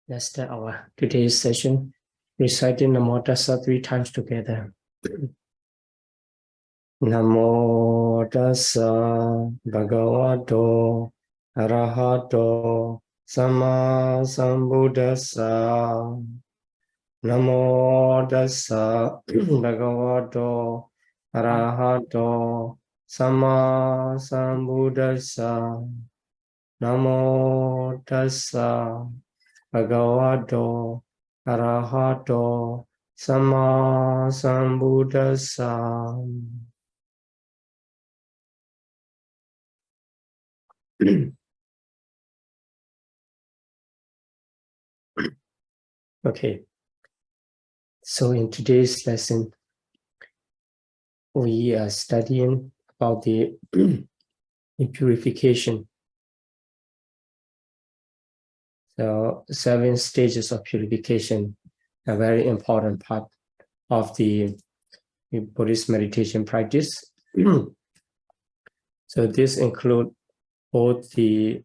Let's start our today's session, reciting Namo Tassa 3 times together. Namo Tassa Bhagavato Arahato Sama Sambuddhassa. Namo Tassa Bhagavato Arahato Sama Sambuddhassa. Namo Tassa Bhagavato Arahato Sama Sambuddhassa. Okay, so in today's lesson, we are studying about the purification. So 7 stages of purification, a very important part of the Buddhist meditation practice. So this includes both the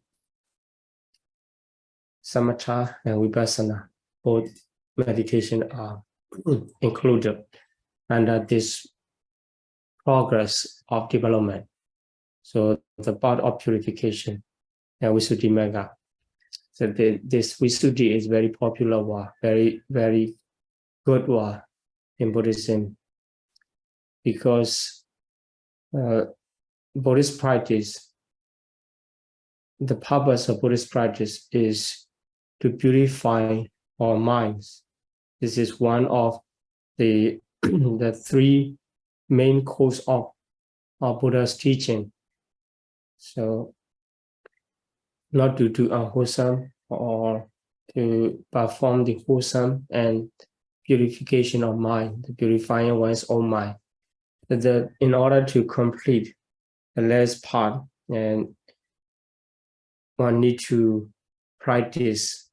samatha and vipassana. Both meditation are included under this progress of development. So the part of purification and Visuddhi Magga. So this Visuddhi is very popular word, very good word in Buddhism, because Buddhist practice, the purpose of Buddhist practice is to purify our minds. This is one of the 3 main courses of Buddha's teaching. So not to do unwholesome or to perform the wholesome and purification of mind, the purifying one's own mind. In order to complete the last part, and one need to practice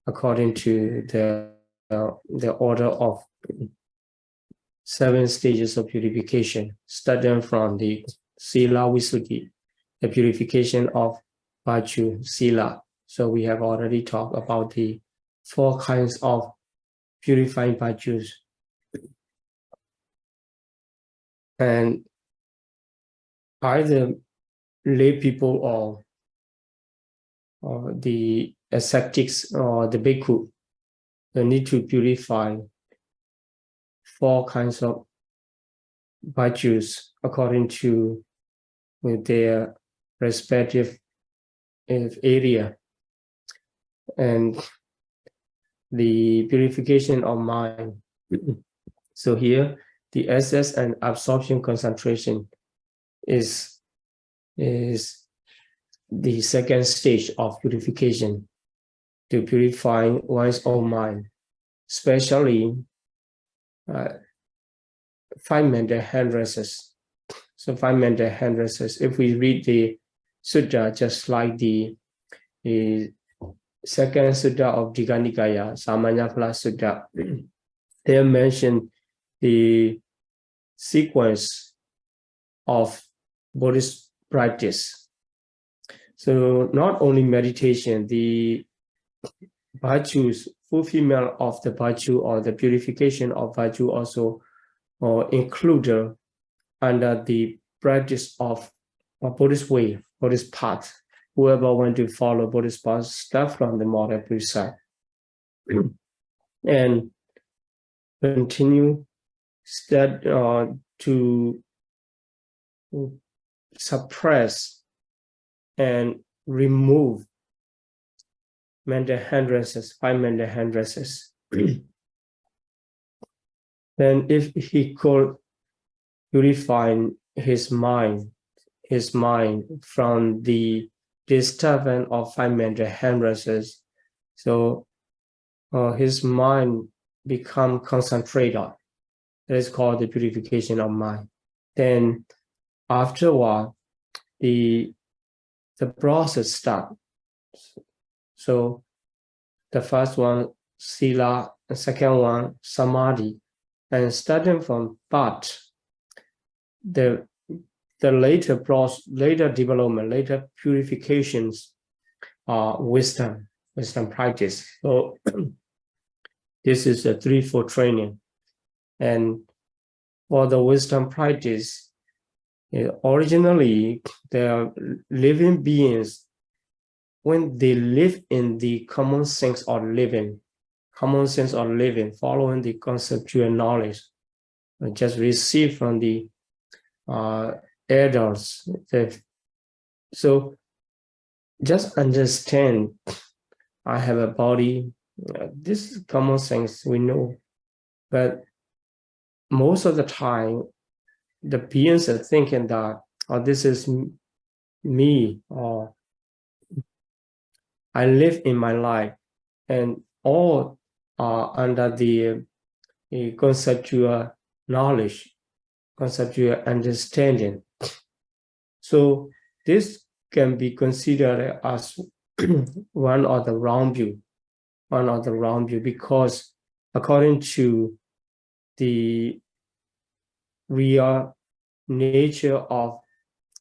according to the order of 7 stages of purification, starting from the Sila Visuddhi, the purification of virtue, Sila. So we have already talked about the 4 kinds of purifying virtues. And either lay people or the ascetics or the bhikkhu, they need to purify 4 kinds of virtues according to their respective area. And the purification of mind. So here, the access and absorption concentration is the 2nd stage of purification, to purify one's own mind, especially 5 mental hindrances. So 5 mental hindrances, if we read the sutta, just like the 2nd sutta of Digha Nikaya, Samanyaphala Sutta, they mention the sequence of Buddhist practice. So not only meditation, the virtues, fulfillment of the virtue or the purification of virtue also included under the practice of a Buddhist way, Buddhist path. Whoever want to follow Buddhist path, start from the modern precept and continue to suppress and remove mental hindrances, 5 mental hindrances. Then if he could purify his mind from the disturbance of 5 mental hindrances, so his mind become concentrated. That is called the purification of mind. Then afterward, the process starts. So the first one, Sila, the second one, Samadhi, and starting from that, the later development, later purifications are wisdom. wisdom practice. So this is a threefold training. And for the wisdom practice, originally, the living beings, when they live in the common sense of living, following the conceptual knowledge, just received from the elders. So just understand, I have a body. This is common sense, we know. But most of the time, the beings are thinking that, oh, this is me, or I live in my life, and all are under the conceptual knowledge, conceptual understanding. So this can be considered as one of the wrong view, because according to the real nature of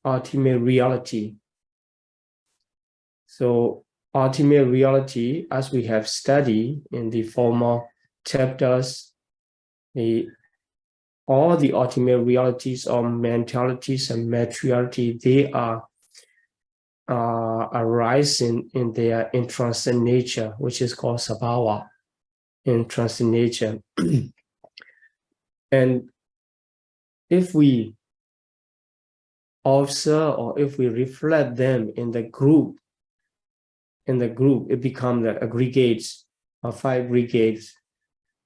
ultimate reality. So ultimate reality, as we have studied in the former chapters, all the ultimate realities of mentalities and materiality, they are arising in their intrinsic nature, which is called sabhava, intrinsic nature. And if we observe, or if we reflect them in the group, it becomes the aggregates or 5 aggregates,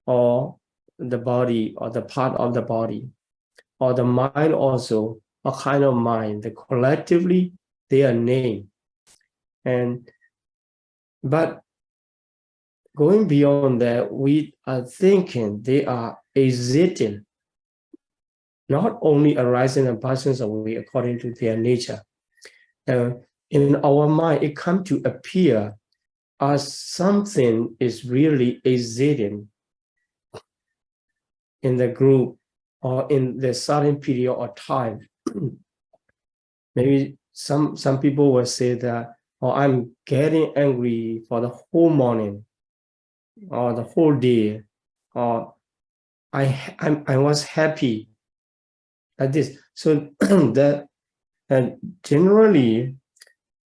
or the body, or the part of the body, or the mind also, a kind of mind. Collectively, they are named. But going beyond that, we are thinking they are existing, not only arising and passing away according to their nature. In our mind, it comes to appear as something is really existing in the group or in the certain period of time. Maybe some people will say that, oh, I'm getting angry for the whole morning or the whole day, or I was happy, like this. So that, and generally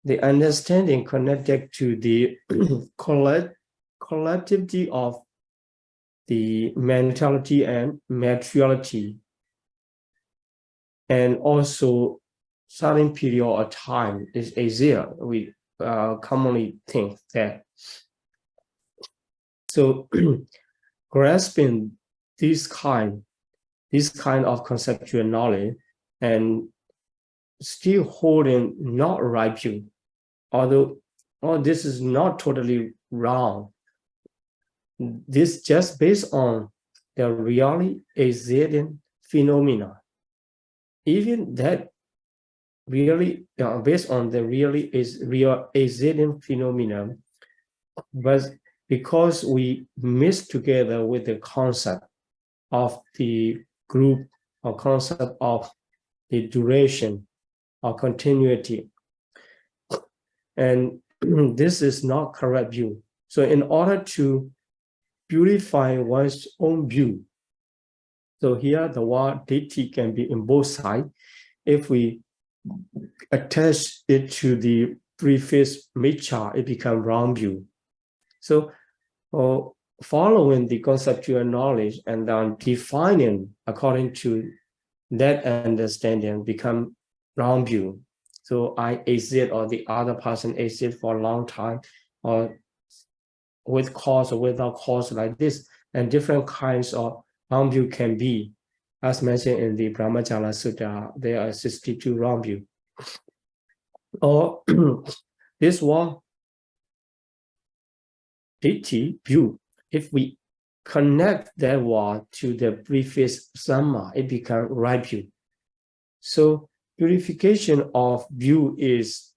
the understanding connected to the collectivity of the mentality and materiality, and also certain period of time is easier. We commonly think that. So grasping this kind of conceptual knowledge and still holding not right view, although this is not totally wrong. This just based on the really existing phenomena. Even that really based on the real existing phenomena, but because we mix together with the concept of the group, or concept of the duration or continuity, and this is not correct view. So in order to purify one's own view, so here the word ditthi can be in both sides. If we attach it to the prefix miccha, it becomes wrong view. So following the conceptual knowledge and then defining according to that understanding become wrong view. So I exist, or the other person exists for a long time, or with cause or without cause, like this. And different kinds of wrong view can be, as mentioned in the Brahmajala Sutta, there are 62 wrong view. Or this one, ditthi view, if we connect that word to the prefix samma, it becomes right view. So purification of view is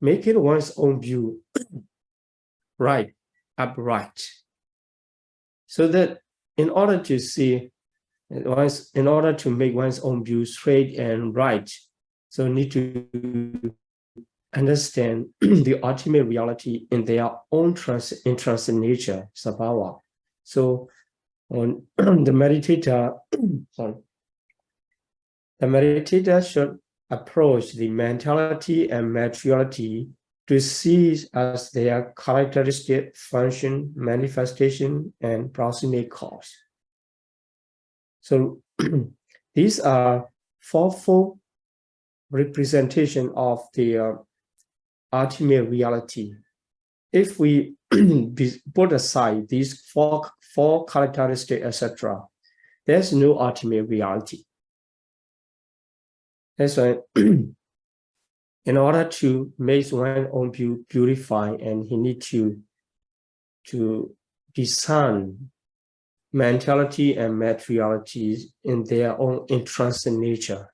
making one's own view right, upright. So that in order to see, in order to make one's own view straight and right, so need to understand the ultimate reality in their own intrinsic nature, sabhava. So on the meditator, sorry, the meditator should approach the mentality and materiality to see as their characteristic, function, manifestation, and proximate cause. So these are fourfold representation of the ultimate reality. If we put aside these four characteristics, etc., there's no ultimate reality. That's why in order to make one's own view purified, and he need to discern mentality and materiality in their own intrinsic nature.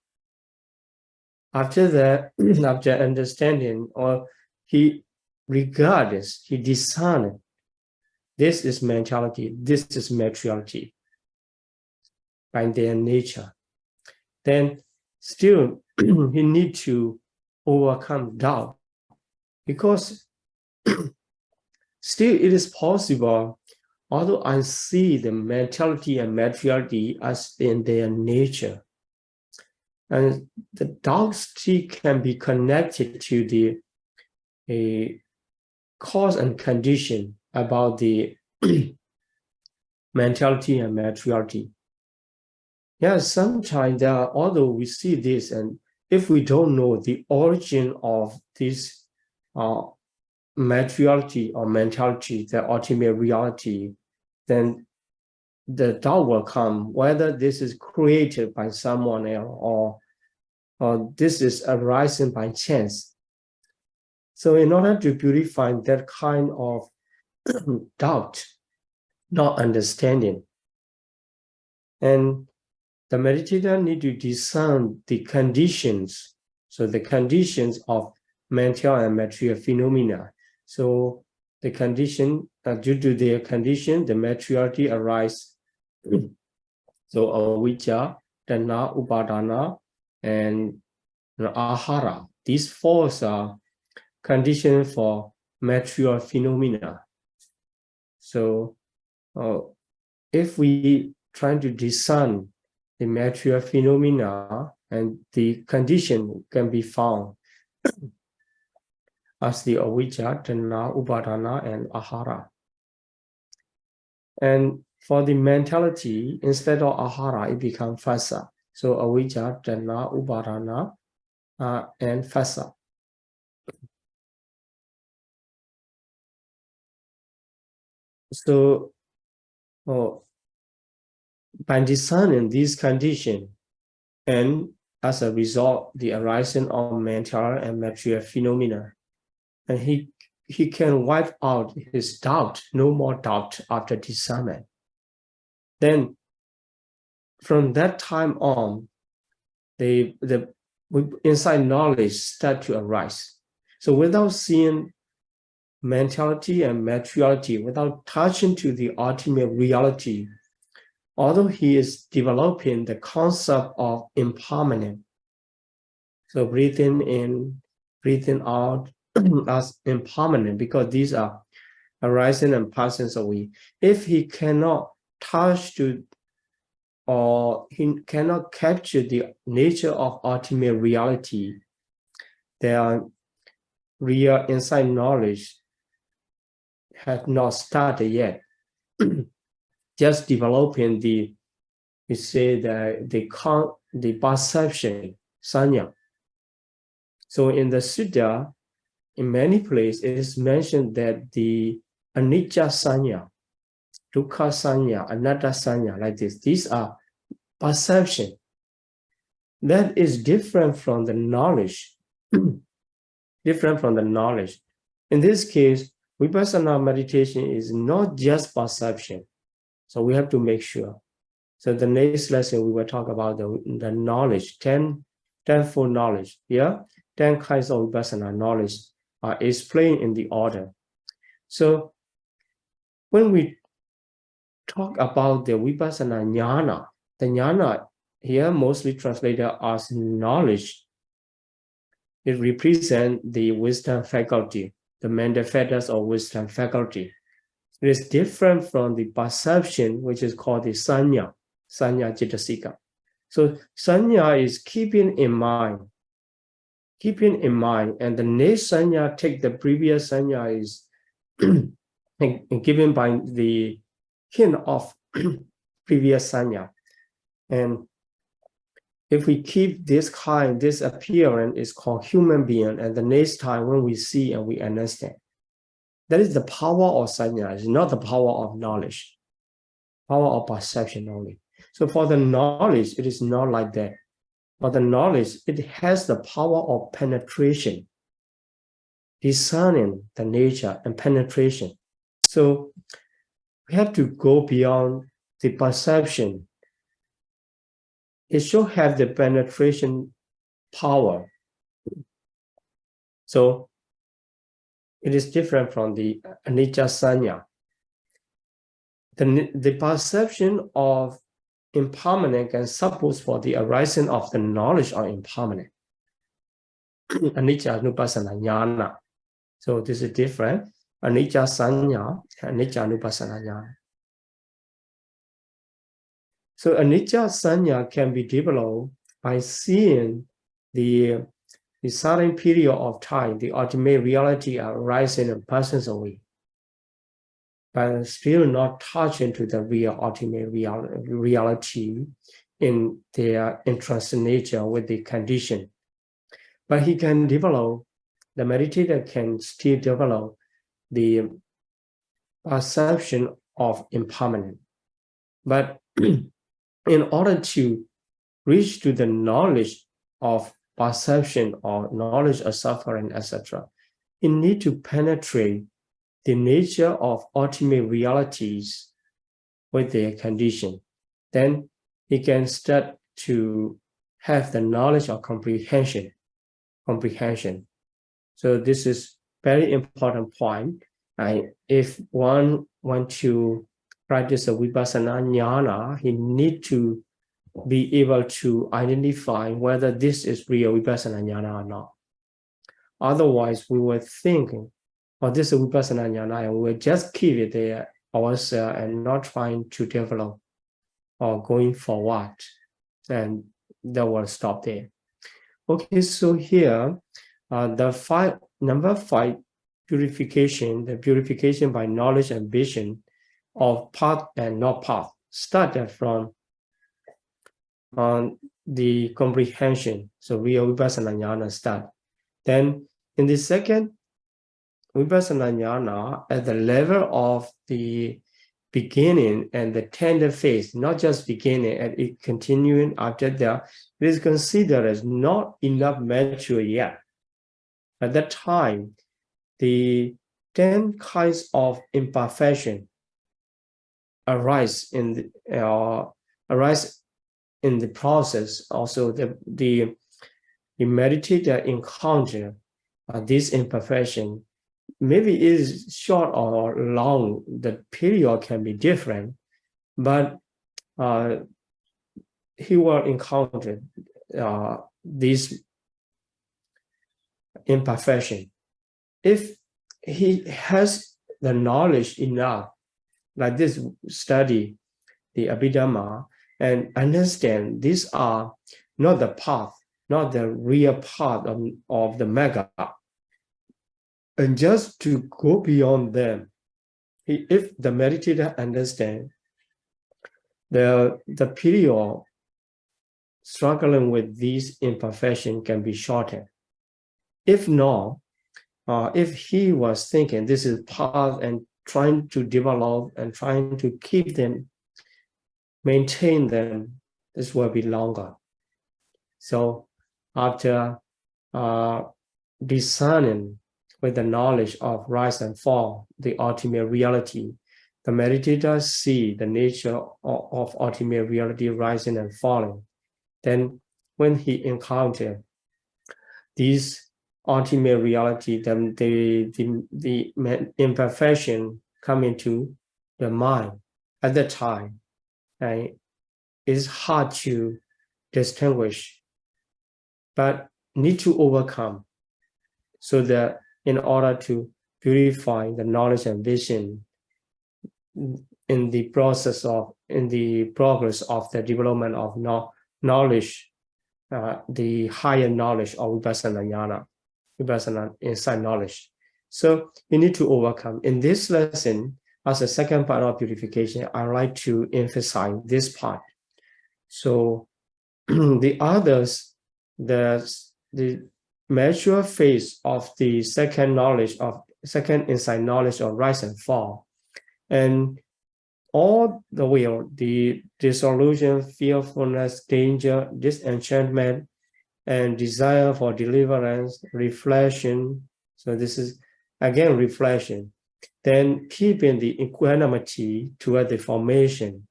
After that, after understanding, or he regards, he discerns, this is mentality, this is materiality by their nature. Then still he need to overcome doubt, because still it is possible, although I see the mentality and materiality as in their nature, and the doubt still can be connected to the cause and condition about the mentality and materiality. Yes, sometimes although we see this, and if we don't know the origin of this materiality or mentality, the ultimate reality, then the doubt will come whether this is created by someone else or this is arising by chance. So in order to purify that kind of doubt, not understanding, and the meditator need to discern the conditions. So the conditions of mental and material phenomena. So the condition, due to their condition, the materiality arise. So avijja, tanha, upadana, and ahara. These four are conditions for material phenomena. So if we try to discern the material phenomena, and the condition can be found as the avijja, tanha, upadana, and ahara. And for the mentality, instead of ahara, it becomes phassa. So avijja, tanha, upadana, and phassa. So by discerning these conditions, and as a result, the arising of mental and material phenomena, and he can wipe out his doubt, no more doubt after discernment. Then from that time on, the inside knowledge start to arise. So without seeing mentality and materiality, without touching to the ultimate reality, although he is developing the concept of impermanent, so breathing in, breathing out as impermanent, because these are arising and passing away. If he cannot touch to, or he cannot capture the nature of ultimate reality, their real inside knowledge has not started yet. Just developing the perception, sanya. So in the sutta, in many places, it is mentioned that the anicca sanya, dukkha sanya, anatta sanya, like this, these are perception. That is different from the knowledge. Different from the knowledge. In this case, vipassana meditation is not just perception. So we have to make sure. So the next lesson we will talk about the knowledge, tenfold knowledge. Yeah, 10 kinds of vipassana knowledge are explained in the order. So when we talk about the vipassana jnana, the jnana here mostly translated as knowledge. it represents the wisdom faculty, the mental factors of wisdom faculty. It is different from the perception, which is called the sanya citasika. So sanya is keeping in mind, and the next sanya take the previous sanya is given by the hint of previous sanya. And if we keep this appearance is called human being, and the next time when we see and we understand, that is the power of sanya, it's not the power of knowledge, power of perception only. So for the knowledge, it is not like that. For the knowledge, it has the power of penetration, discerning the nature and penetration. So we have to go beyond the perception. It should have the penetration power. So it is different from the anicca sanya. The perception of impermanent can suppose for the arising of the knowledge of impermanent. Anicca nupassana jnana. So this is different. Anicca sanya, anicca nupassana jnana. So anicca sanya can be developed by seeing the sudden period of time, the ultimate reality arising and passes away, but still not touch into the real ultimate reality in their intrinsic nature with the condition. But he can develop, the meditator can still develop the perception of impermanence. But in order to reach to the knowledge of perception or knowledge of suffering, etc., you need to penetrate the nature of ultimate realities with their condition. Then he can start to have the knowledge of comprehension. So this is very important point. If one wants to practice a vipassana jnana, he need to be able to identify whether this is real vipassana jnana or not. Otherwise, we were thinking, oh, this is vipassana jnana, and we'll just keep it there ourselves and not trying to develop or going forward. And that will stop there. Okay, so here, number 5, purification, the purification by knowledge and vision of path and not path, started from the comprehension. So real vipassana jnana start. Then in the second vipassana jnana, at the level of the beginning and the tender phase, not just beginning and it continuing after that, it is considered as not enough mature yet. At that time, the 10 kinds of imperfection arise in the process. Also, the meditator encounter this imperfection. Maybe it is short or long, the period can be different, but he will encounter this imperfection. If he has the knowledge enough, like this study, the Abhidhamma, and understand these are not the path, not the real path of the Magga, and just to go beyond them, if the meditator understands the period struggling with these imperfections can be shortened. If not, if he was thinking this is path and trying to develop and trying to keep them, maintain them, this will be longer. So after discerning with the knowledge of rise and fall, the ultimate reality, the meditator see the nature of ultimate reality rising and falling. Then when he encountered these ultimate reality, then the imperfection come into the mind at that time. Right? It's hard to distinguish, but need to overcome. so that in order to purify the knowledge and vision in the progress of the development of knowledge, the higher knowledge of vipassana jnana, vipassana insight knowledge. So you need to overcome. In this lesson, as a second part of purification, I like to emphasize this part. So the others, the mature phase of the second insight knowledge of rise and fall, and all the will, the dissolution, fearfulness, danger, disenchantment, and desire for deliverance, reflection. So this is again reflection. Then keeping the equanimity toward the formation.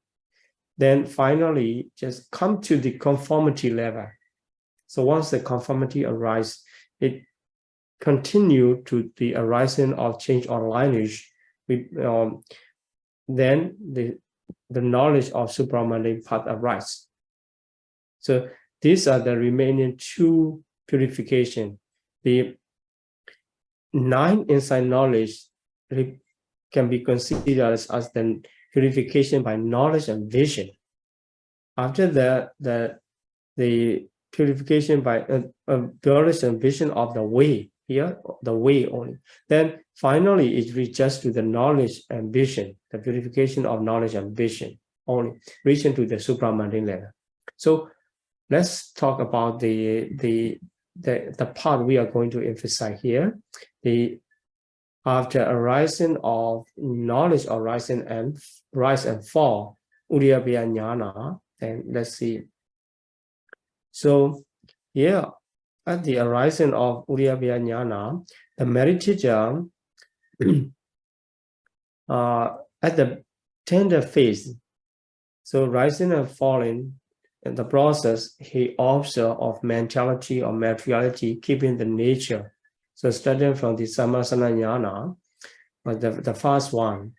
Then finally, just come to the conformity level. So once the conformity arises, it continue to the arising of change or lineage. Then the knowledge of supramundane path arises. So these are the remaining two purification. The 9 insight knowledge can be considered as the purification by knowledge and vision. After that, the purification by knowledge and vision of the way, here, the way only. Then finally, it reaches to the knowledge and vision, the purification of knowledge and vision only, reaching to the supramundane level. So let's talk about the part we are going to emphasize here. After arising of knowledge or rise and fall, Uddiyabhya jnana, then let's see. So yeah, at the arising of Uddiyabhya jnana, the meditator at the tender phase, so rising and falling in the process, he observes of mentality or materiality, keeping the nature. So starting from the Sammasana jnana, the first one,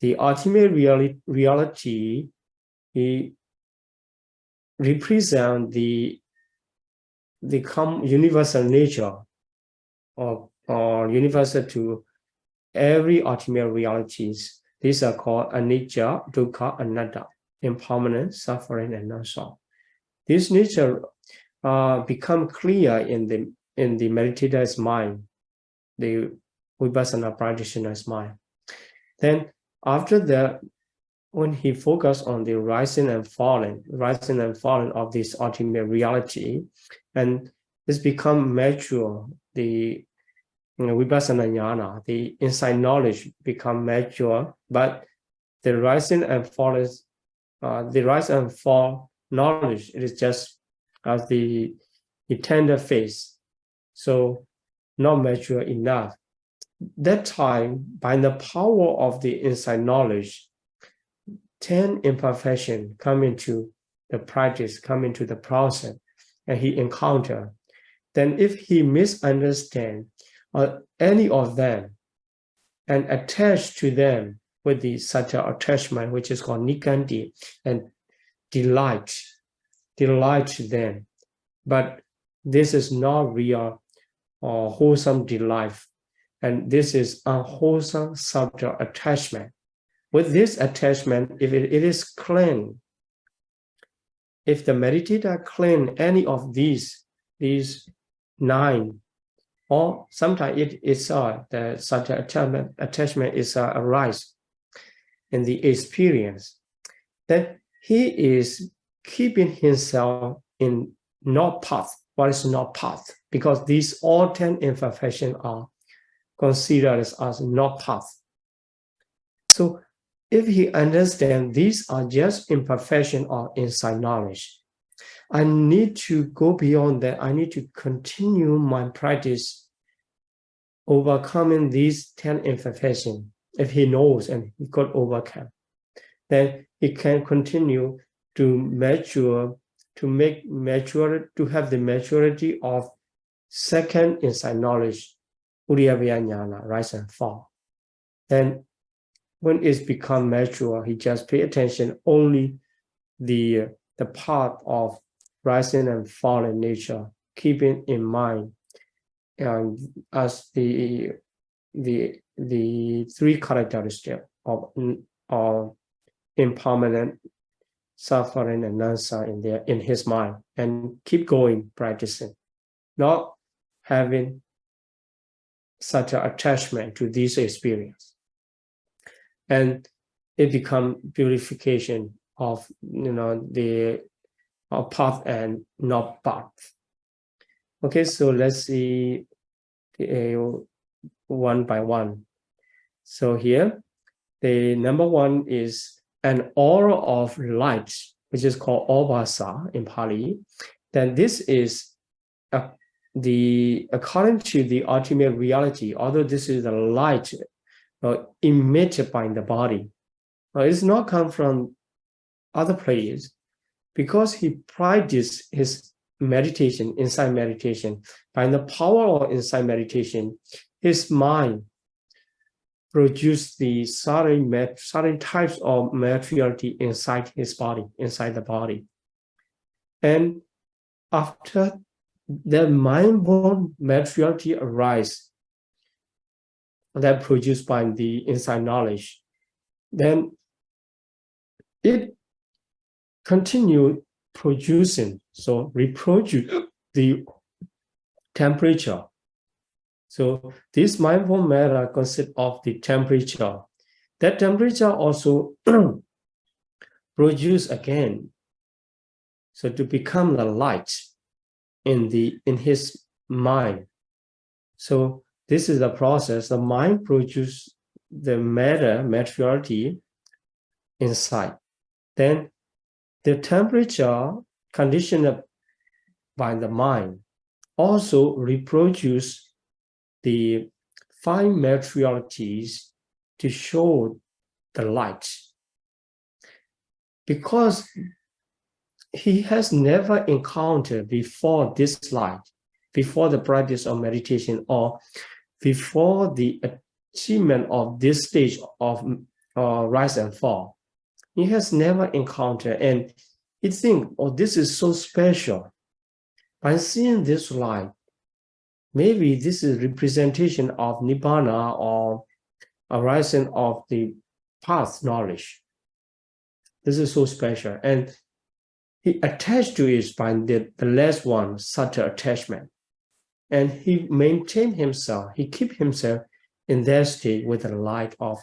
the ultimate reality, he represents the universal nature or universal to every ultimate realities. These are called anicca, dukkha, anatta, impermanent, suffering, and non-self. This nature become clear in the meditator's mind, the vipassana practitioner's mind. Then after that, when he focused on the rising and falling of this ultimate reality, and this become mature, the vipassana jnana, the insight knowledge become mature, but the rising and fall knowledge, it is just as the tender phase, so not mature enough. That time, by the power of the insight knowledge, 10 imperfections come into the practice, come into the process, and he encounter. Then if he misunderstands any of them and attach to them with the sattva attachment, which is called nikanti, and delight them, but this is not real or wholesome delight, and this is unwholesome sattva attachment. With this attachment, if it is clean, if the meditator clean any of these 9, or sometimes it is the sattva attachment is arise in the experience, then he is keeping himself in not path. What is not path? Because these all 10 imperfections are considered as not path. So if he understands these are just imperfection or insight knowledge, I need to go beyond that. I need to continue my practice overcoming these 10 imperfections. If he knows and he could overcome, then he can continue to mature, to have the maturity of second insight knowledge, Uddiyabhya jnana, rise and fall. Then when it's become mature, he just pay attention only the part of rising and falling nature, keeping in mind as the three characteristics of impermanent, suffering, and non-self in his mind, and keep going practicing, not having such an attachment to this experience, and it becomes purification of the path and not path. Okay, so let's see one by one. So here, the number one is an aura of light, which is called obasa in Pali. Then this is according to the ultimate reality, although this is the light emitted by the body, it's not come from other places, because he practiced his meditation, inside meditation. By the power of inside meditation, his mind produced the certain types of materiality inside his body, inside the body. And after the mind-born materiality arise, that produced by the inside knowledge, then it continue producing, so reproduce the temperature. So this mindful matter consists of the temperature. That temperature also produce again, so to become the light in his mind. So this is the process. The mind produces the materiality inside. Then the temperature conditioned by the mind also reproduce the fine materialities to show the light. Because he has never encountered before this light, before the practice of meditation, or before the achievement of this stage of rise and fall. He has never encountered, and he thinks, oh, this is so special. By seeing this light, maybe this is representation of Nibbana or arising of the past knowledge. This is so special. And he attached to it by the last one, such an attachment. And he maintained himself, he keep himself in that state with the light of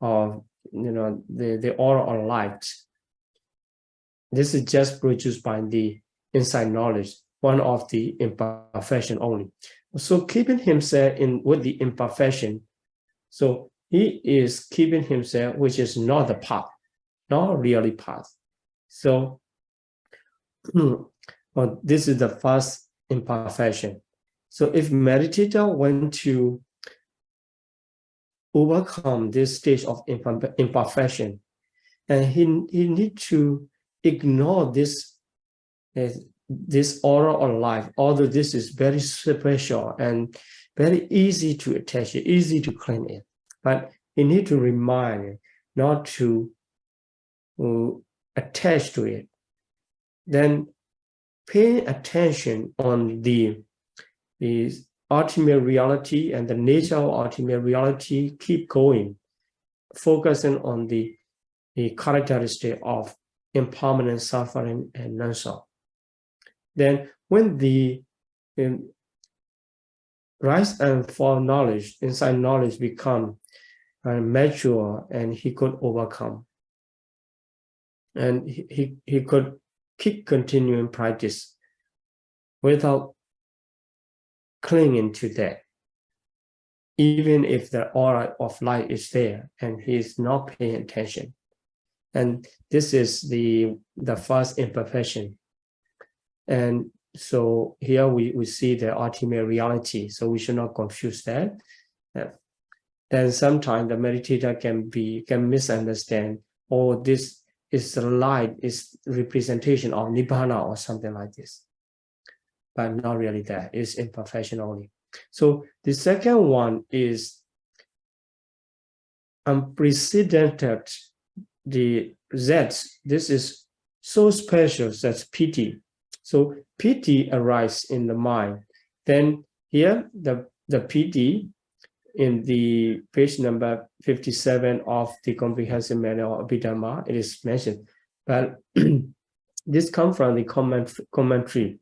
the aura of light. This is just produced by the inside knowledge, one of the imperfection only. So keeping himself with the imperfection, so he is keeping himself, which is not the path, not really path. So this is the first imperfection. So if meditator want to overcome this stage of imperfection, and he need to ignore this aura of life, although this is very special and very easy to attach it, easy to clean it, but he need to remind not to attach to it. Then paying attention on the ultimate reality and the nature of ultimate reality, keep going, focusing on the characteristic of impermanent, suffering, and non-self. Then when the rise and fall knowledge, inside knowledge become mature, and he could overcome. And he could keep continuing practice without clinging to that, even if the aura of light is there and he is not paying attention. And this is the first imperfection. And so here we see the ultimate reality, so we should not confuse that. Then sometimes the meditator can misunderstand, oh, this is the light, is representation of Nibbana or something like this. But not really that, it's imperfection only. So the second one is unprecedented, this is so special, that's pity. So pity arises in the mind, then here the piti in the page number 57 of the comprehensive manual of Abhidhamma, it is mentioned, but this comes from the commentary.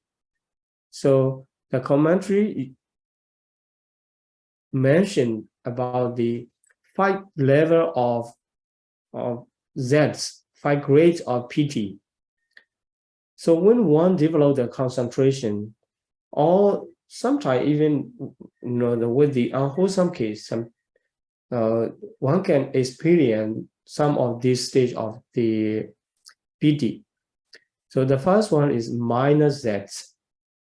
So the commentary mentioned about the 5 level of Zs, 5 grades of piti. So when one develops the concentration, or sometimes even with the unwholesome case, one can experience some of this stage of the piti. So the first one is minor Zs,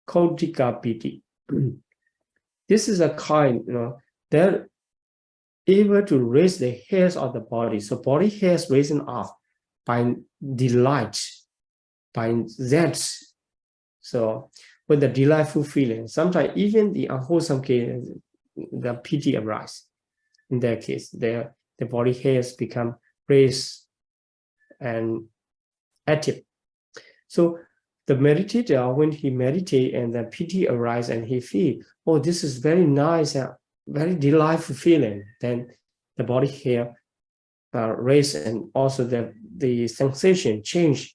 Kautika piti. This is a kind, they're able to raise the hairs of the body. So body hairs raising up by delight, by Zs. So with the delightful feeling, sometimes even the unwholesome case, the piti arises. In that case, the body hairs become raised and active. So the meditator, when he meditates and the piti arises and he feels, oh, this is very nice, very delightful feeling, then the body hair raise and also the sensation change,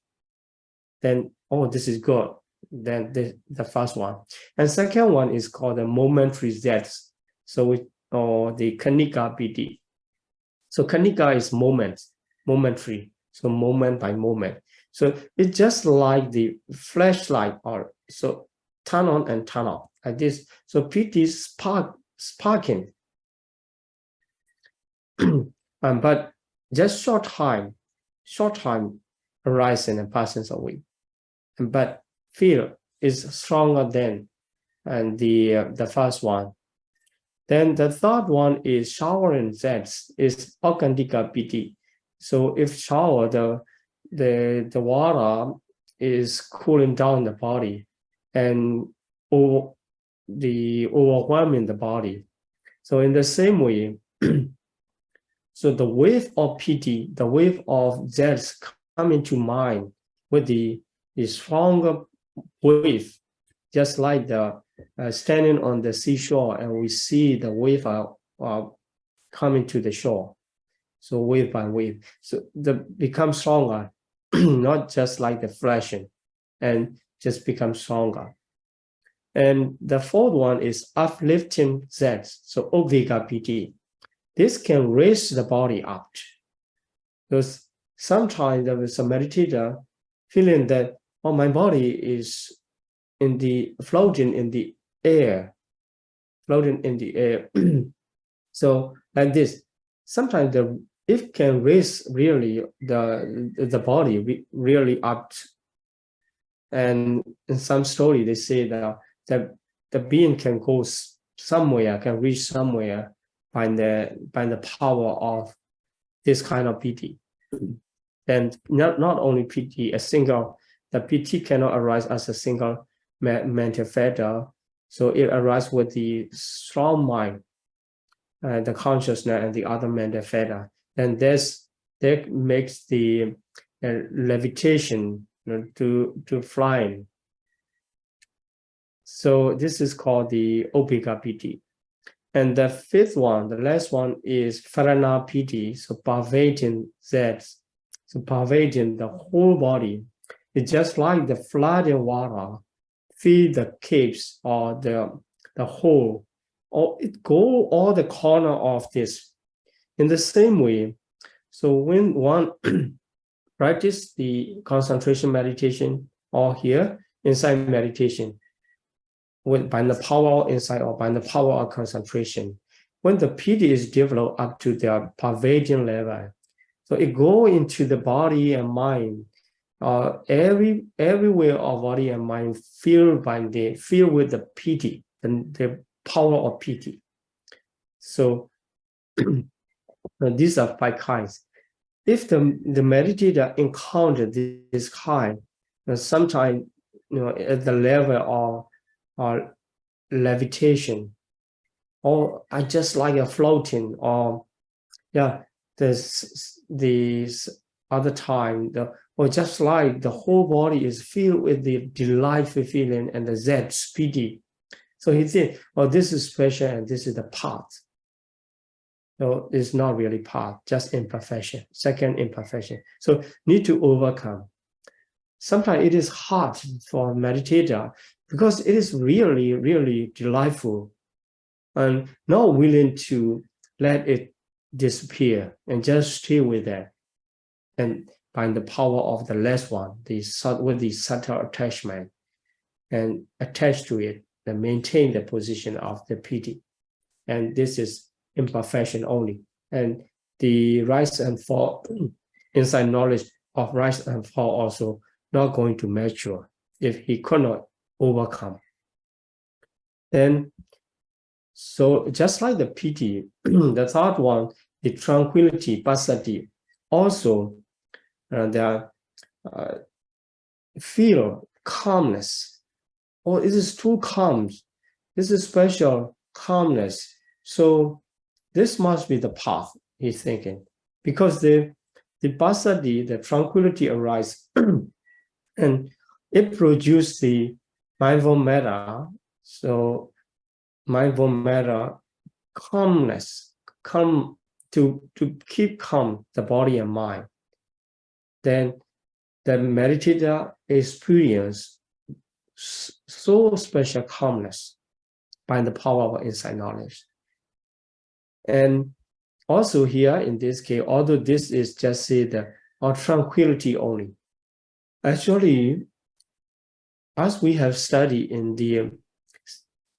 then, oh, this is good. Then the first one. And second one is called the momentary Zs. So or the Kanika piti. So Kanika is momentary. So moment by moment. So it's just like the flashlight, or so turn on and turn off like this. So piti is sparking. But just short time arises and passes away. But feel is stronger than the first one. Then the third one is showering Zs, is Akandika piti. So if shower, the water is cooling down the body and overwhelming the body. So in the same way, so the wave of piti, the wave of Zs come into mind with the stronger wave, just like the standing on the seashore and we see the wave coming to the shore. So wave by wave, so becomes stronger, not just like the flashing, and just becomes stronger. And the fourth one is uplifting Zs, so Obvega piti. This can raise the body up. Because sometimes there is a meditator feeling that, oh, my body is floating in the air. So like this, sometimes it can raise really the body really up. And in some story, they say that the being can go somewhere, can reach somewhere by the power of this kind of piti. And not only piti, the piti cannot arise as a single mental fetter. So it arises with the strong mind, the consciousness, and the other mental fetter. And that makes the levitation to flying. So this is called the Obika piti. And the fifth one, the last one, is Farana piti, so pervading Zs, so pervading the whole body. It's just like the flooding water fill the caves or the hole, or it go all the corner of this. In the same way, so when one practice the concentration meditation, or here inside meditation, by the power inside or by the power of concentration, when the piti is developed up to the pervading level, so it go into the body and mind. Everywhere of body and mind filled with the piti, the power of piti. So these are 5 kinds. If the meditator encounter this kind, sometimes at the level of levitation, or I just like a floating, or this other time, or just like the whole body is filled with the delightful feeling and the Zs piti. So he said, oh, this is special and this is the path. So it's not really path, just imperfection, second imperfection. So need to overcome. Sometimes it is hard for meditator because it is really, really delightful and not willing to let it disappear and just stay with that. And by the power of the last one, with the subtle attachment and attach to it and maintain the position of the piti. And this is imperfection only. And the rise and fall, inside knowledge of rise and fall also not going to mature if he could not overcome. Then, so just like the piti, the third one, the tranquility, passaddhi, also there feel calmness. Oh, it is too calm. This is special calmness. So this must be the path, he's thinking, because the passaddhi, the tranquility arises, and it produces the mindful metta. So mindful metta, calmness, calm to keep calm the body and mind. Then the meditator experience so special calmness by the power of insight knowledge. And also here in this case, although this is just say the tranquility only, actually, as we have studied in the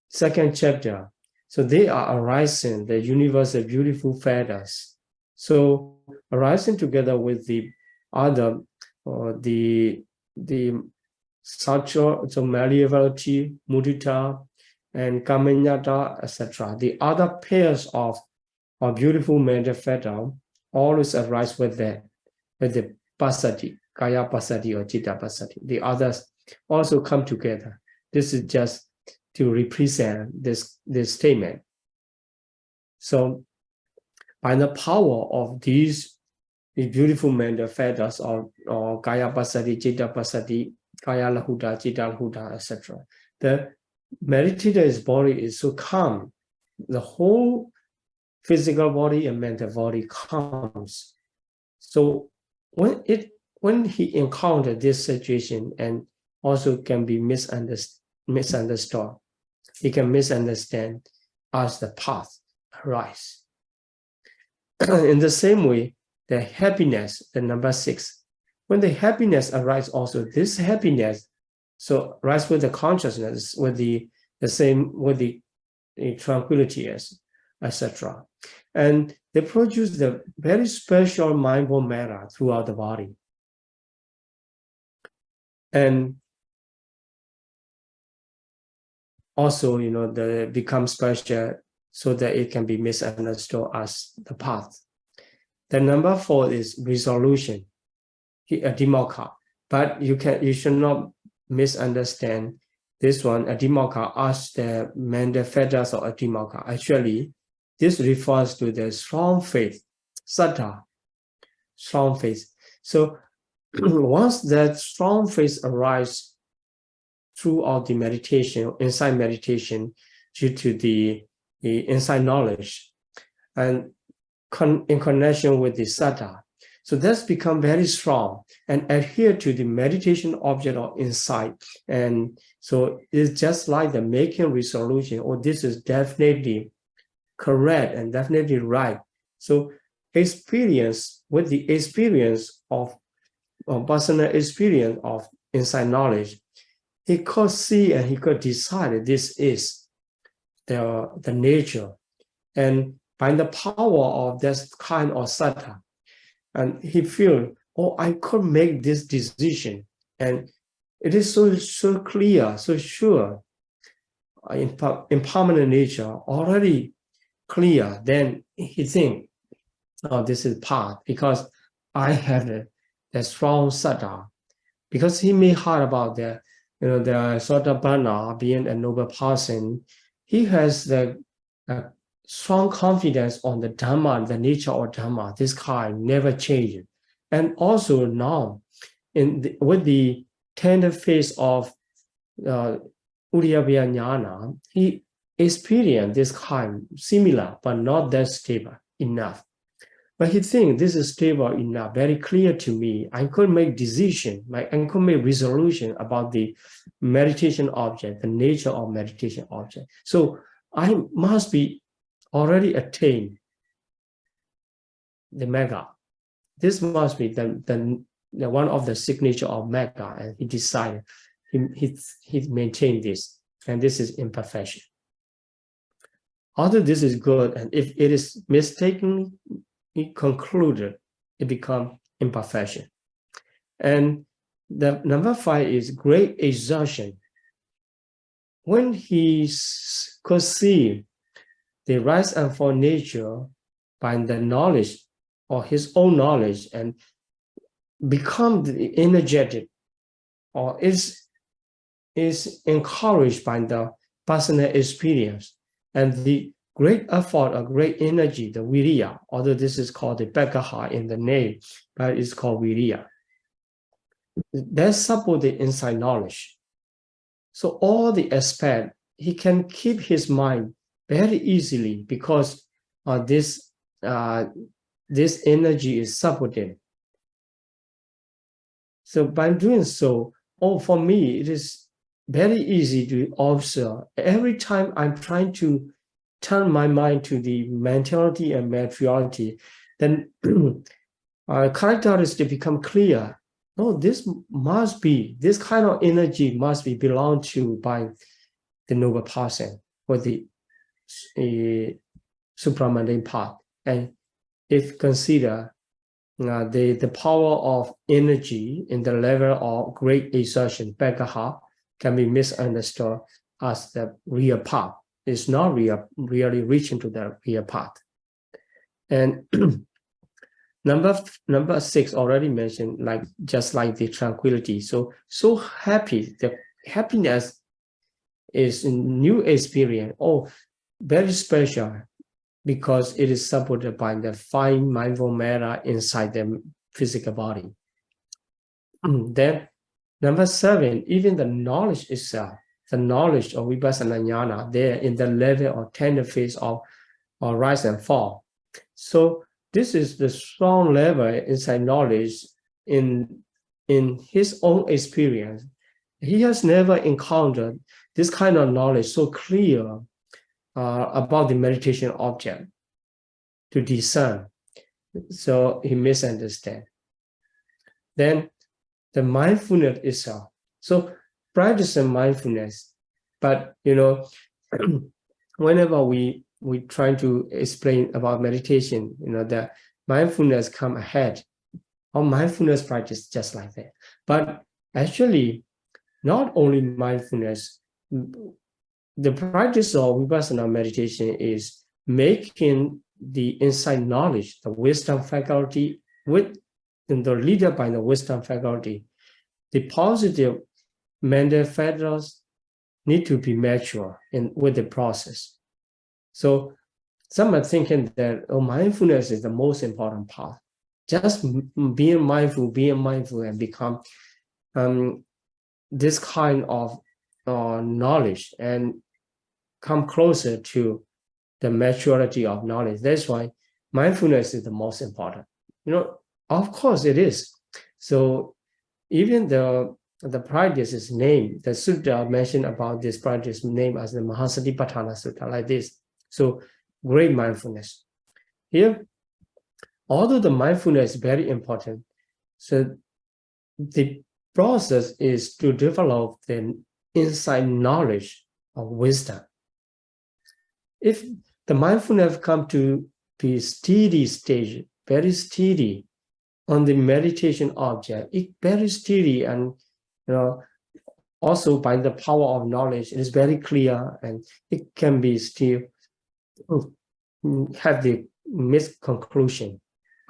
second chapter, so they are arising, the universal beautiful feathers. So arising together with the other, the sattva, so malleability, mudita, and kamanyata, etc. The other pairs of beautiful mental feather always arise with that, with the passaddhi, kaya passaddhi or citta passaddhi. The others also come together. This is just to represent this statement. So by the power of these beautiful mental feathers or kaya passaddhi, citta passaddhi, kaya lahuta, citta lahuta, etc. The meditator's body is so calm. The whole physical body and mental body calms. So when he encountered this situation and also can be misunderstood, he can misunderstand as the path arise. In the same way, the happiness, the number 6, when the happiness arises also, this happiness, so rise with the consciousness, with the same, with the tranquility, etc. And they produce the very special mindful metta throughout the body. And also, they become special so that it can be misunderstood as the path. The number 4 is resolution, adhimokha. But you should not misunderstand this one, adhimokha, as the mental feathers of adhimokha. Actually, this refers to the strong faith, saddha, strong faith. So once that strong faith arises throughout the meditation, insight meditation, due to the insight knowledge, and in connection with the saddha, so that's become very strong and adhere to the meditation object of insight. And so it's just like the making resolution, or this is definitely correct and definitely right. So experience, with the experience of personal experience of insight knowledge, he could see and he could decide that this is the nature. And by the power of this kind of saddha, and he feel, oh, I could make this decision. And it is so clear, so sure, impermanent nature, already clear. Then he think, oh, this is path, because I have the strong saddha. Because he may heard about the Sotapanna, being a noble person, he has the strong confidence on the Dhamma, the nature of Dhamma. This kind never changes. And also now, with the tender face of Uddiyabhya Jnana, he experienced this kind, similar, but not that stable enough. But he thinks this is stable enough, very clear to me. I could make decision, I could make resolution about the meditation object, the nature of meditation object. So I must be already attained the mega. This must be the one of the signature of mega, and he decided, he maintained this, and this is imperfection. Although this is good, and if it is mistakenly concluded, it becomes imperfection. And the number 5 is great exertion. When he could see the rise and fall nature by the knowledge or his own knowledge and become energetic, or is encouraged by the personal experience and the great effort or great energy, the viriya, although this is called the bekaha in the name, but it's called viriya. That support the inside knowledge. So all the aspect, he can keep his mind very easily because this energy is supported. So by doing so, for me, it is very easy to observe. Every time I'm trying to turn my mind to the mentality and materiality, then characteristics become clear. No, this must be, this kind of energy must be belonged to by the noble person or the supramundane part. And if consider the power of energy in the level of great exertion, bekaha, can be misunderstood as the real path. It's not really reaching to the real path. And number 6 already mentioned, like just like the tranquility. So happy, the happiness is a new experience. Very special, because it is supported by the fine mindful matter inside the physical body. Then number 7, even the knowledge itself, the knowledge of vipassana jnana, there in the level or tender phase of rise and fall. So this is the strong level inside knowledge in his own experience. He has never encountered this kind of knowledge so clear about the meditation object to discern. So he misunderstands. Then the mindfulness itself. So practicing mindfulness, but whenever we try to explain about meditation, the mindfulness come ahead. Or mindfulness practice just like that. But actually, not only mindfulness, the practice of vipassana meditation is making the inside knowledge, the wisdom faculty, with the leader by the wisdom faculty, the positive mental factors need to be mature with the process. So some are thinking that mindfulness is the most important part. Just being mindful and become this kind of knowledge and come closer to the maturity of knowledge. That's why mindfulness is the most important. Of course it is. So even the practice is named, the sutta mentioned about this practice named as the Mahasatipatthana Sutta, like this. So great mindfulness. Here, although the mindfulness is very important, so the process is to develop the inside knowledge of wisdom. If the mindfulness come to be steady stage, very steady on the meditation object, it very steady, and also by the power of knowledge, it is very clear, and it can be still have the misconclusion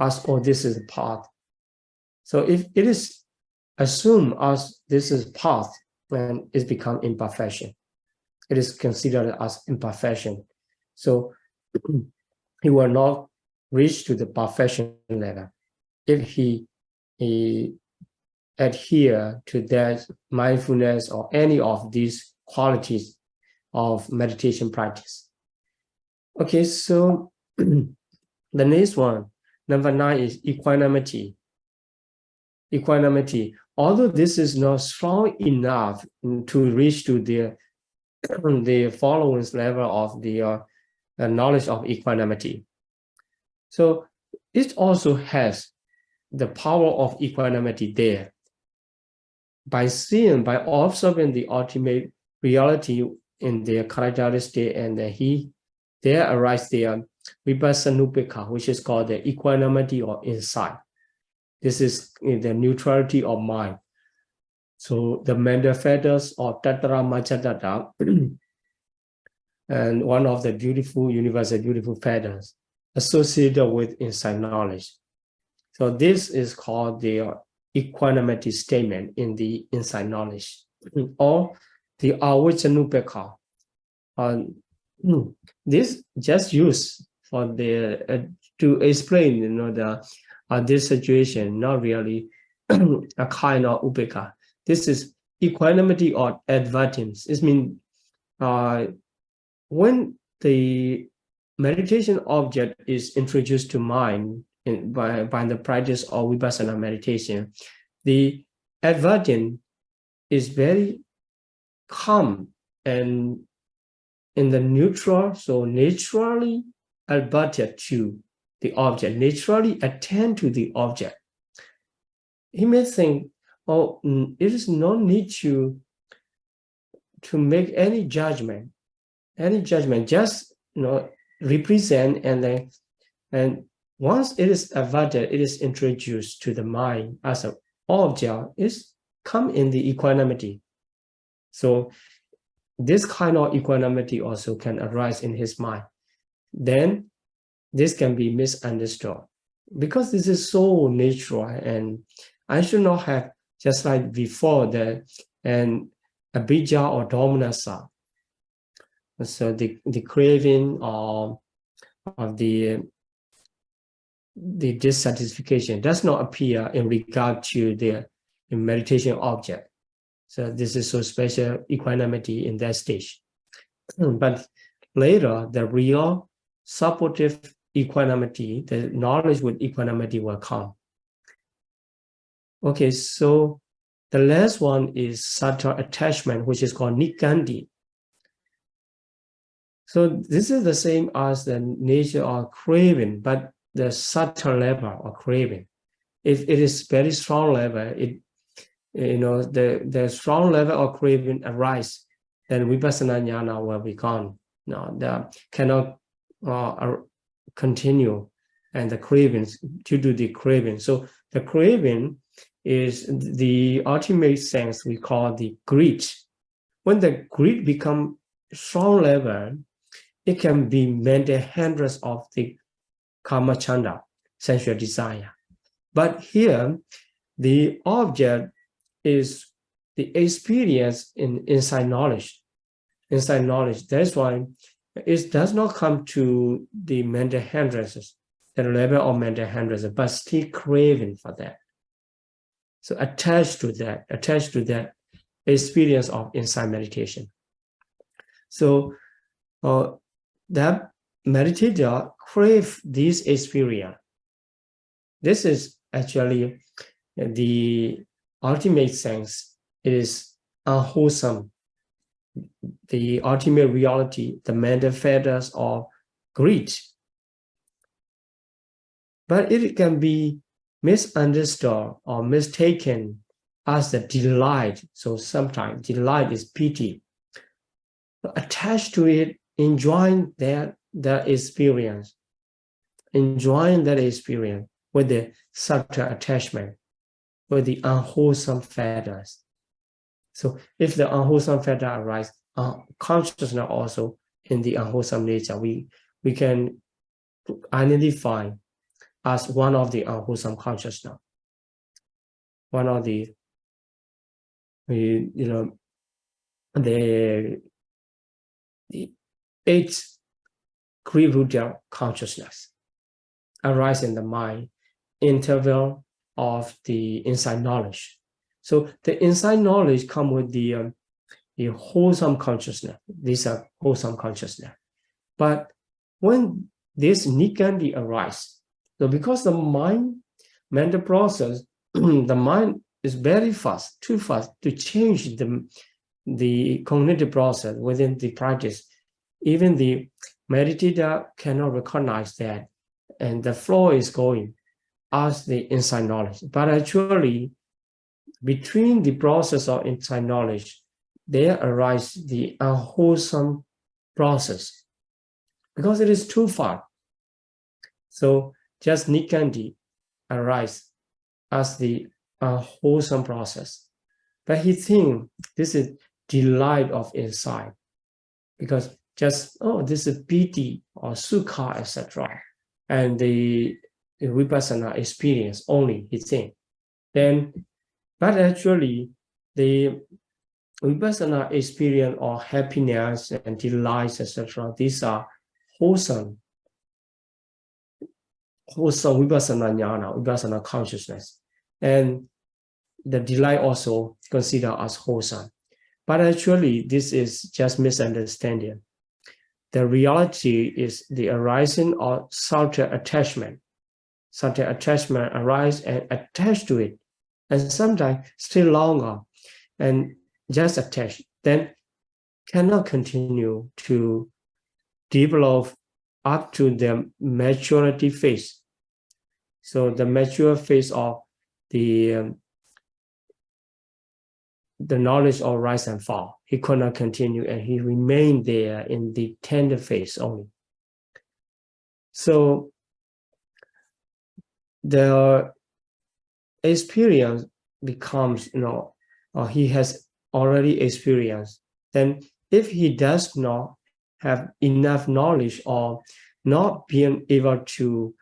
as this is the path. So if it is assumed as this is path, then it's become imperfection. It is considered as imperfection. So he will not reach to the perfection level if he adhere to that mindfulness or any of these qualities of meditation practice. Okay, so the next one, number 9, is equanimity. Equanimity, although this is not strong enough to reach to the following level of the knowledge of equanimity. So it also has the power of equanimity there. By seeing, by observing the ultimate reality in their characteristic, and there arises the vipassanupeka, which is called the equanimity or insight. This is the neutrality of mind. So the mental fetters or tatara machadata, and one of the beautiful, universal beautiful fetters associated with insight knowledge. So this is called the equanimity statement in the insight knowledge, or the avichanupeka. This just used for the to explain, this situation, not really a kind of upeka. This is equanimity or advertence. It means when the meditation object is introduced to mind by the practice of vipassana meditation, the advertent is very calm and in the neutral, so naturally adverted to the object, naturally attend to the object. He may think, oh, it is no need to make any judgment, just represent, and once it is adverted, it is introduced to the mind as an object, is come in the equanimity. So this kind of equanimity also can arise in his mind. Then this can be misunderstood because this is so natural, and I should not have, just like before, and abhidhamma or dominasa. So the craving of the dissatisfaction does not appear in regard to the meditation object. So this is so special equanimity in that stage. But later, the real supportive equanimity, the knowledge with equanimity will come. Okay, so the last one is subtle attachment, which is called nikandi. So this is the same as the nature of craving, but the subtle level of craving. If it is very strong level, the strong level of craving arise, then vipassana jnana will be gone. Cannot continue, and the cravings due to the craving. So the craving is the ultimate sense we call the greed. When the greed become strong level, it can be many hundreds of the kama chanda, sensual desire. But here, the object is the experience in inside knowledge. Inside knowledge. That's why it does not come to the mental hindrances, the level of mental hindrances, but still craving for that. So attached to that experience of inside meditation. So that meditator crave this experience. This is actually the ultimate sense. It is unwholesome. The ultimate reality, the mental fetters of greed. But it can be misunderstood or mistaken as the delight. So sometimes delight is pity. Attached to it, enjoying that experience, enjoying that experience with the subtle attachment, with the unwholesome fetters. So if the unwholesome fetter arises, consciousness also in the unwholesome nature, we can identify as one of the unwholesome consciousness, one of the eight greed-rooted consciousness arise in the mind, interval of the inside knowledge. So the inside knowledge come with the the wholesome consciousness. These are wholesome consciousness. But when this nikandi arises, so because the mental process, the mind is very fast, too fast to change the cognitive process within the practice. Even the meditator cannot recognize that, and the flow is going as the insight knowledge. But actually, between the process of insight knowledge, there arises the unwholesome process because it is too far. So just nikandi arises as the unwholesome process. But he thinks this is delight of insight because just, oh, this is piti or sukha, etc. And the vipassana experience only, he thinks. Then, but actually, the vipassana experience or happiness and delights, etc., these are wholesome vipassana jnana, vipassana consciousness. And the delight also considered as wholesome. But actually, this is just misunderstanding. The reality is the arising of subtle attachment. Subtle attachment arises and attach to it, and sometimes still longer, and just attached, then cannot continue to develop up to the maturity phase. So the mature phase of the knowledge of rise and fall, he could not continue, and he remained there in the tender phase only. So the experience becomes, he has already experienced. Then if he does not have enough knowledge or not being able to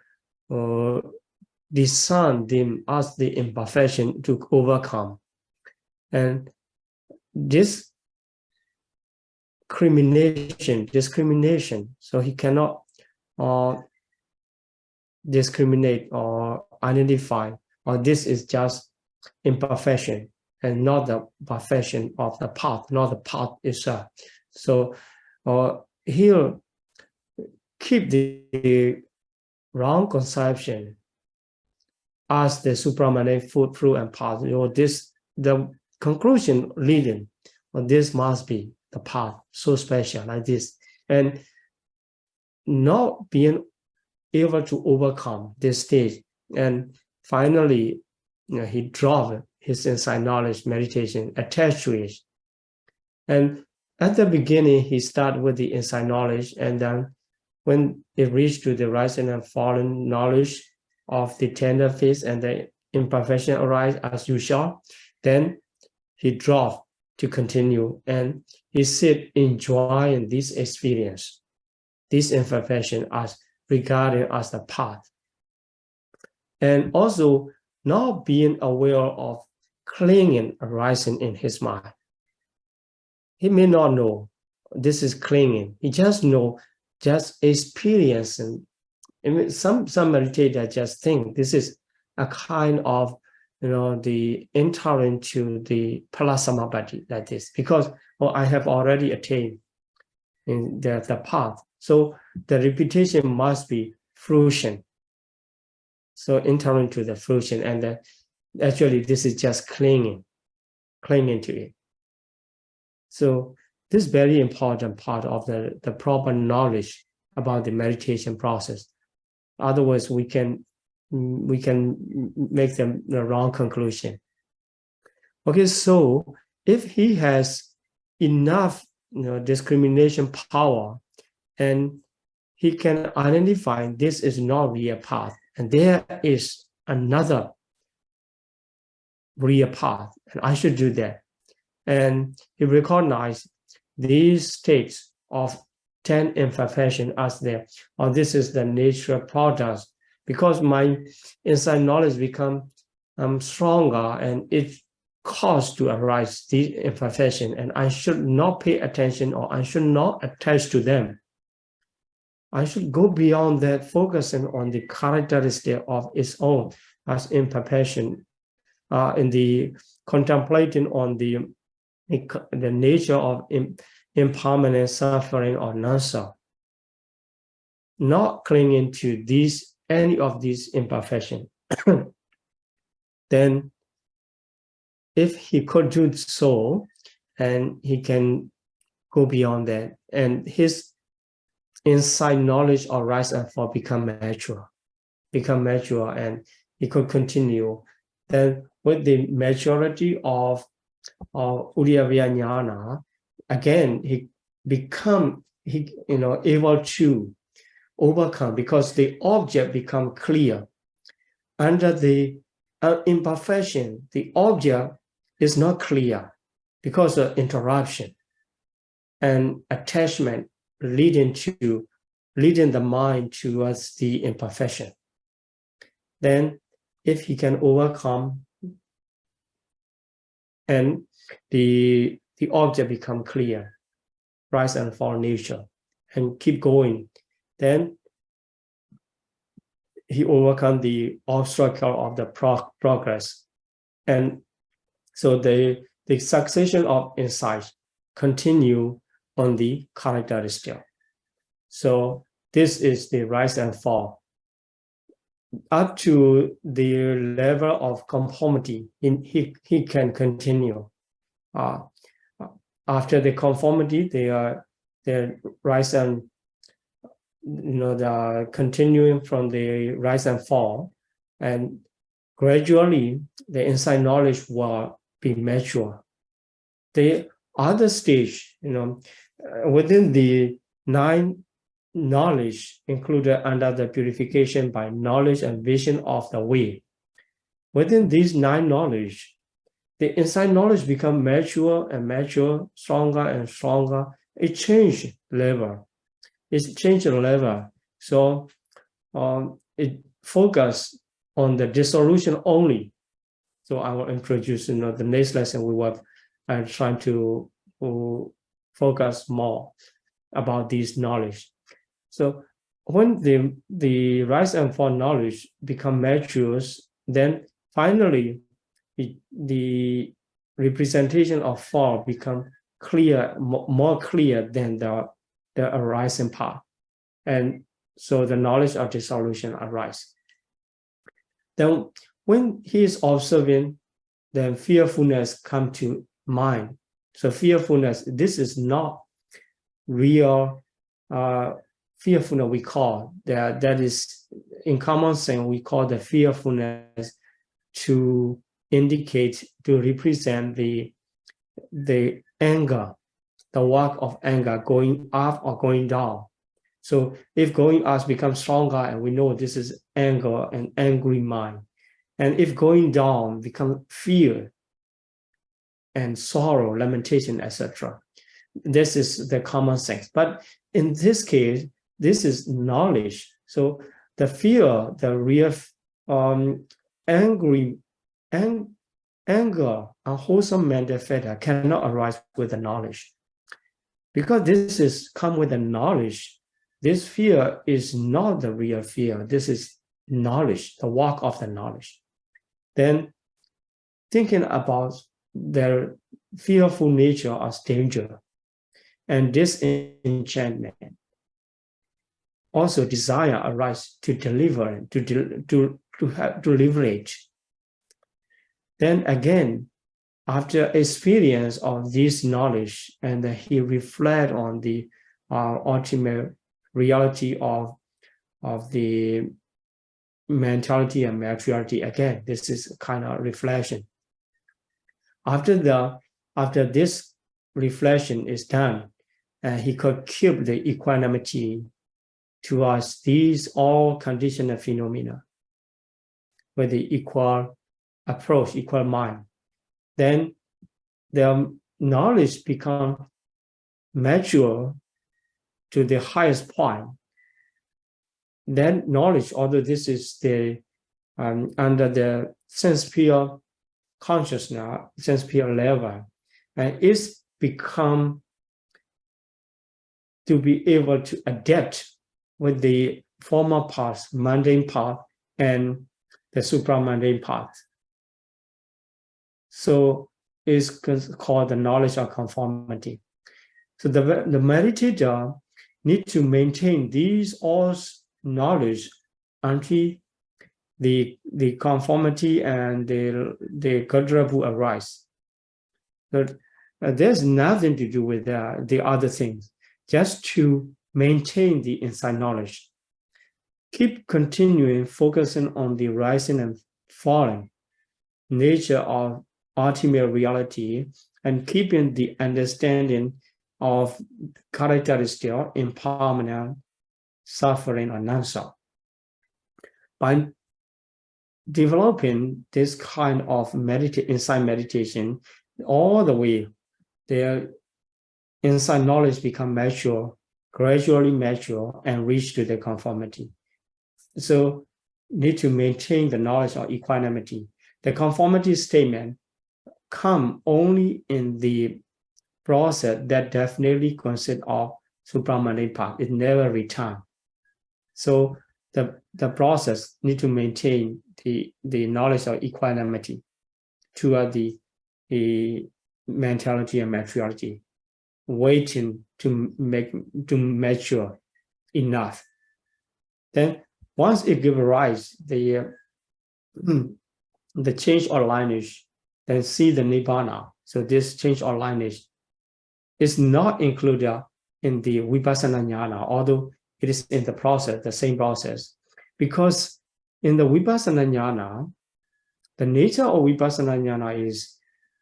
discern them as the imperfection to overcome, and discrimination, so he cannot discriminate or identify, or this is just imperfection and not the perfection of the path, not the path itself. So he'll keep the wrong conception as the supramanate food, fruit, and path. The conclusion leading, this must be the path, so special like this, and not being able to overcome this stage. And finally, he dropped his insight knowledge meditation attached to it. And at the beginning, he started with the insight knowledge, and then when it reached to the rising and falling knowledge of the tender phase and the imperfection arise as usual, then he dropped to continue, and he sit enjoying this experience, this imperfection as regarded as the path, and also not being aware of clinging arising in his mind. He may not know this is clinging. He just know, just experiencing. I mean, some meditators just think this is a kind of, the entering to the palasamabhati like this, because I have already attained in the path. So the repetition must be fruition. So entering to the fruition, and actually this is just clinging to it. So this is very important part of the proper knowledge about the meditation process. Otherwise, we can make the wrong conclusion. Okay, so if he has enough discrimination power, and he can identify this is not real path, and there is another real path, and I should do that. And he recognized these states of 10 imperfection as there, or this is the nature product, because my insight knowledge become stronger, and it caused to arise these imperfection, and I should not pay attention, or I should not attach to them. I should go beyond that, focusing on the characteristic of its own as imperfection, in the contemplating on the the nature of impermanent suffering or non-self, not clinging to any of these imperfections, then if he could do so, and he can go beyond that, and his insight knowledge of rise and fall become mature, and he could continue. Then with the maturity of Udiyavya Jnana, again, he able to overcome, because the object become clear. Under the imperfection, the object is not clear because of interruption and attachment leading the mind towards the imperfection. Then if he can overcome and the object become clear, rise and fall nature, and keep going, then he overcome the obstacle of the progress. And so the succession of insights continue on the characteristic. So this is the rise and fall. Up to the level of conformity, he can continue. After the conformity, they rise and the continuing from the rise and fall, and gradually the insight knowledge will be mature. The other stage, within the 9 knowledge included under the purification by knowledge and vision of the way. Within these 9 knowledge, the insight knowledge become mature and mature, stronger and stronger. It changed level. It's changed the level. So it focused on the dissolution only. So I will introduce, the next lesson we will try to focus more about this knowledge. So when the rise and fall knowledge become matures, then finally the representation of fall become clear, more clear than the arising part. And so the knowledge of dissolution arise. Then when he is observing, then fearfulness come to mind. So fearfulness, this is not real fearfulness, we call that is in common sense, we call the fearfulness to indicate, to represent the anger, the walk of anger going up or going down. So if going up becomes stronger, and we know this is anger and angry mind, and if going down becomes fear and sorrow, lamentation, etc. This is the common sense. But in this case, this is knowledge. So the fear, the real anger, unwholesome mental fetter cannot arise with the knowledge. Because this is come with the knowledge, this fear is not the real fear. This is knowledge, the walk of the knowledge. Then thinking about their fearful nature as danger and disenchantment. Also desire arise to deliver, to liberate. Then again, after experience of this knowledge, and he reflect on the ultimate reality of the mentality and maturity. Again, this is kind of reflection. After this reflection is done, he could keep the equanimity towards these all conditional phenomena with the equal approach, equal mind. Then their knowledge become mature to the highest point. Then knowledge, although this is the under the sense pure consciousness, sense pure level, and it's become to be able to adapt with the former parts, mundane part, and the supramundane part. So is called the knowledge of conformity. So the meditator need to maintain these all knowledge until the conformity and the Gadrabu arise. But there's nothing to do with the other things, just to maintain the inside knowledge. Keep continuing focusing on the rising and falling nature of ultimate reality and keeping the understanding of characteristic, impermanent, suffering, or non-self. By developing this kind of inside meditation, all the way, their inside knowledge become mature, gradually mature, and reach to the conformity. So need to maintain the knowledge of equanimity. The conformity statement come only in the process that definitely consists of supramundane part. It never return. So the process need to maintain the knowledge of equanimity toward the mentality and materiality, waiting to mature enough. Then once it gives rise, the change or lineage, then see the nibbana. So this change or lineage is not included in the vipassana jnana, although it is in the process, the same process. Because in the vipassana jnana, the nature of vipassana jnana is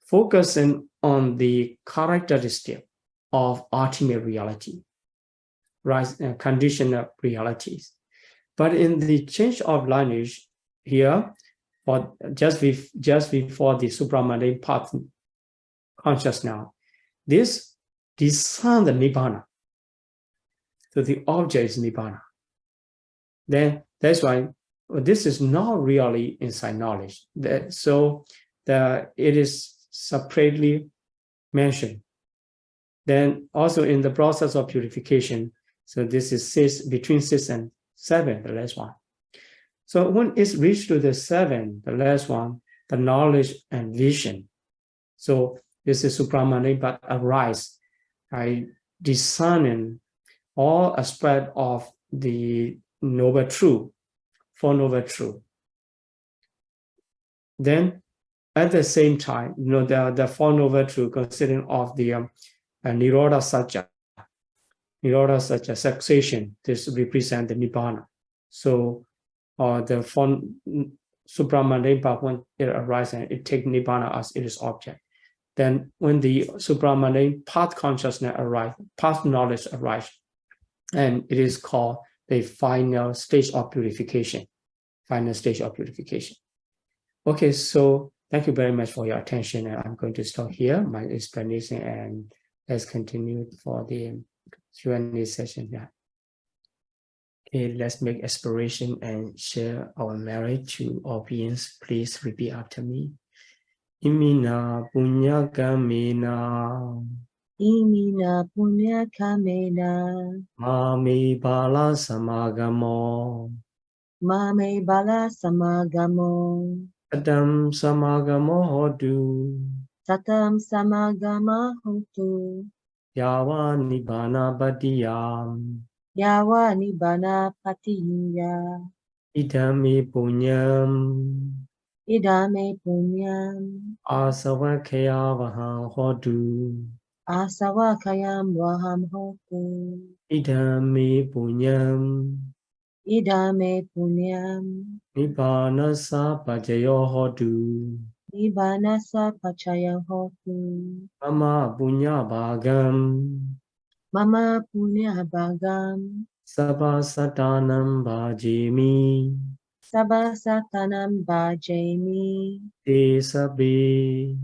focusing on the characteristic of ultimate reality, right? Conditional realities. But in the change of lineage here, or just before the supramundane path conscious now, this discern the nibbana. So the object is nibbana. Then that's why this is not really inside knowledge. So it is separately mentioned. Then also in the process of purification, so this is between 6 and 7, the last one. So when it's reached to the 7, the last one, the knowledge and vision. So this is supramundane, but arise by discerning all aspects of the noble truth, Four Noble Truth. Then at the same time, the Four Noble Truth consisting of the Nirodha Satya. Nirodha Satya, cessation, this represents the Nibbana. So the supramundane part, when it arises, it takes Nibbana as its object. Then when the supramundane path consciousness arrives, path knowledge arrives, and it is called the final stage of purification. Final stage of purification. Okay, so thank you very much for your attention, and I'm going to stop here my explanation, and let's continue for the Q&A session. Yeah. Okay, let's make aspiration and share our merit to all beings. Please repeat after me. Imina punya kamena. Imina punya kamena. Mame bala samagamo. Mame bala samagamo. Satam samagamo hodu. Satam samagama hotu. Yawa nibbana badiyam. Yawa nibbana patiya. Idame punyam. Idame punyam. Asavakaya vaham hodu. Asawakayam waham hotu. Idame punyam. Idame punyam. Nibbana sa pajayo hodu. Nibbanasa pachaya hotu. Mama punya bhagam. Mama punya bhagam. Sabha satanam bhajimi. Sabha satanam bhajami. Te sabe.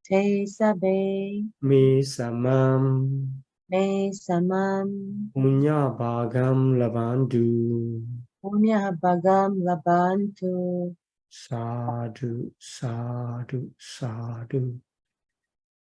Te sabe. Me samam. Me samam. Punya bhagam labandu. Punya bhagam labantu. Sadhu, sadhu, sadhu.